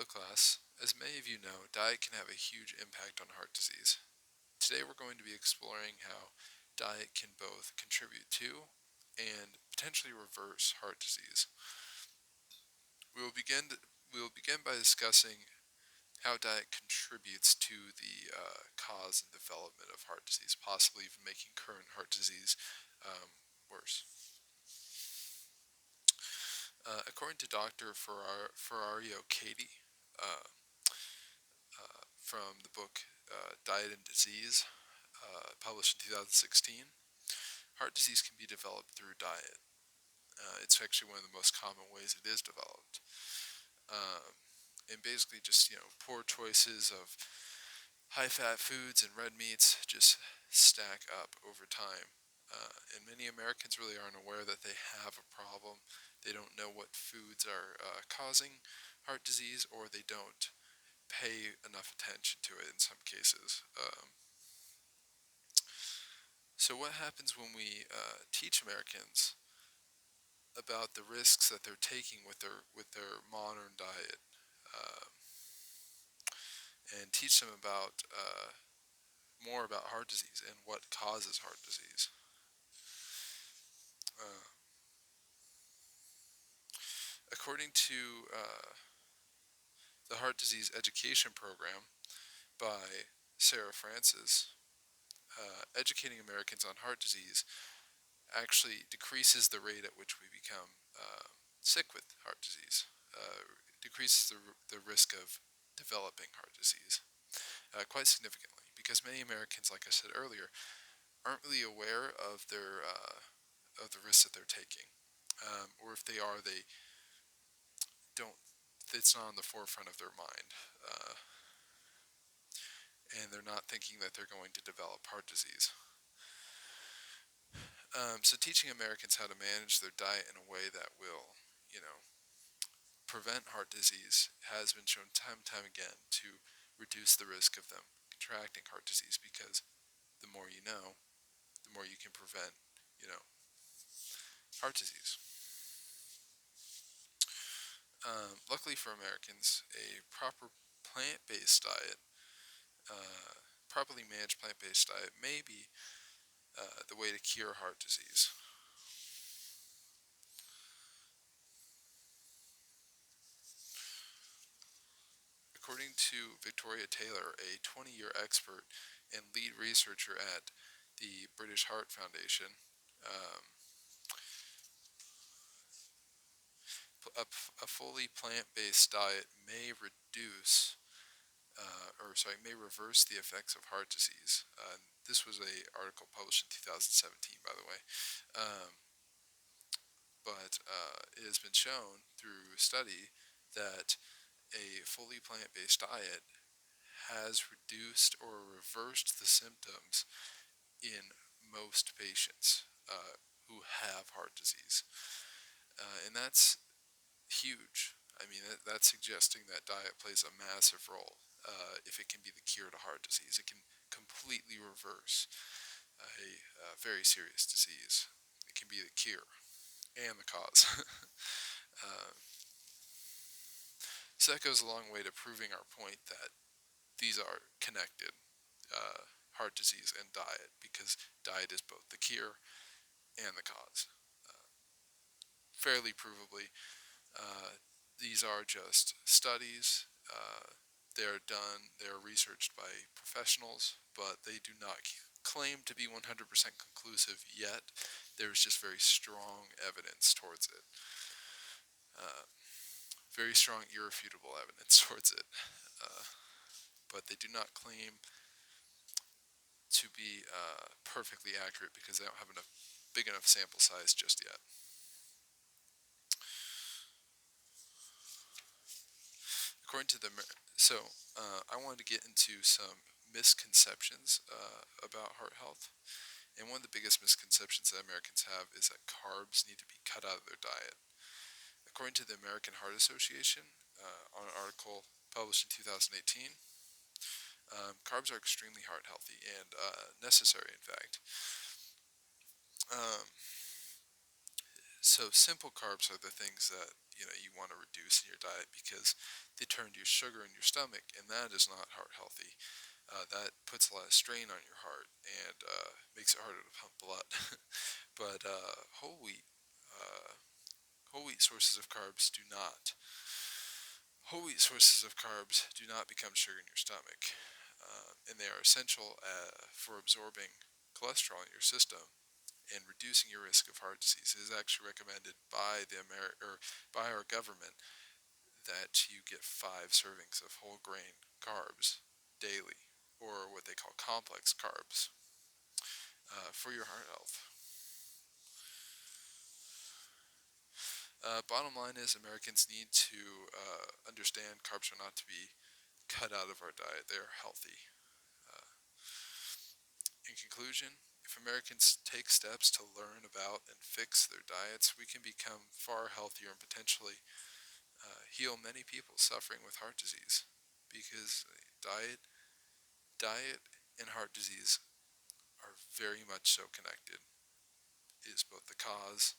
class, as many of you know, diet can have a huge impact on heart disease. Today we're going to be exploring how diet can both contribute to and potentially reverse heart disease. We will begin, we will begin by discussing how diet contributes to the cause and development of heart disease, possibly even making current heart disease worse. According to Dr. Ferrario Katie, uh, from the book Diet and Disease, published in 2016, heart disease can be developed through diet. It's actually one of the most common ways it is developed. Um, and basically just, poor choices of high-fat foods and red meats just stack up over time. And many Americans really aren't aware that they have a problem. They don't know what foods are causing heart disease, or they don't pay enough attention to it in some cases. So what happens when we teach Americans about the risks that they're taking with their modern diet, uh, and teach them about more about heart disease and what causes heart disease? Uh, According to the Heart Disease Education Program by Sarah Francis, educating Americans on heart disease actually decreases the rate at which we become sick with heart disease, decreases the risk of developing heart disease quite significantly, because many Americans, like I said earlier, aren't really aware of the risks that they're taking, or if they are, they don't. It's not on the forefront of their mind, and they're not thinking that they're going to develop heart disease. So teaching Americans how to manage their diet in a way that will, prevent heart disease has been shown time and time again to reduce the risk of them contracting heart disease, because the more you know, the more you can prevent, you know, heart disease. Luckily for Americans, a proper plant-based diet, properly managed plant-based diet, may be the way to cure heart disease. According to Victoria Taylor, a 20-year expert and lead researcher at the British Heart Foundation, um, a fully plant-based diet may may reverse the effects of heart disease. This was a article published in 2017, by the way. Um, but it has been shown through study that a fully plant-based diet has reduced or reversed the symptoms in most patients who have heart disease. And that's huge. I mean, that's suggesting that diet plays a massive role. If it can be the cure to heart disease, it can completely reverse a very serious disease. It can be the cure and the cause. uh, so that goes a long way to proving our point that these are connected, heart disease and diet, because diet is both the cure and the cause. Fairly provably, these are just studies. They are researched by professionals, but they do not claim to be 100% conclusive yet. There's just very strong evidence towards it. Uh, Very strong, irrefutable evidence towards it. Uh, but they do not claim to be perfectly accurate, because they don't have enough big enough sample size just yet. According to the I wanted to get into some misconceptions about heart health, and one of the biggest misconceptions that Americans have is that carbs need to be cut out of their diet. According to the American Heart Association, on an article published in 2018, carbs are extremely heart healthy and necessary, in fact. Um, So simple carbs are the things that you want to reduce in your diet because they turn to your sugar in your stomach, and that is not heart healthy. That puts a lot of strain on your heart and makes it harder to pump blood. But uh, whole wheat sources of carbs do not. Whole wheat sources of carbs do not become sugar in your stomach, and they are essential for absorbing cholesterol in your system and reducing your risk of heart disease. It is actually recommended by by our government that you get 5 servings of whole grain carbs daily, or what they call complex carbs, for your heart health. Bottom line is, Americans need to understand carbs are not to be cut out of our diet. They are healthy. Uh, in conclusion, if Americans take steps to learn about and fix their diets, we can become far healthier and potentially heal many people suffering with heart disease. Because diet and heart disease are very much so connected. It is both the cause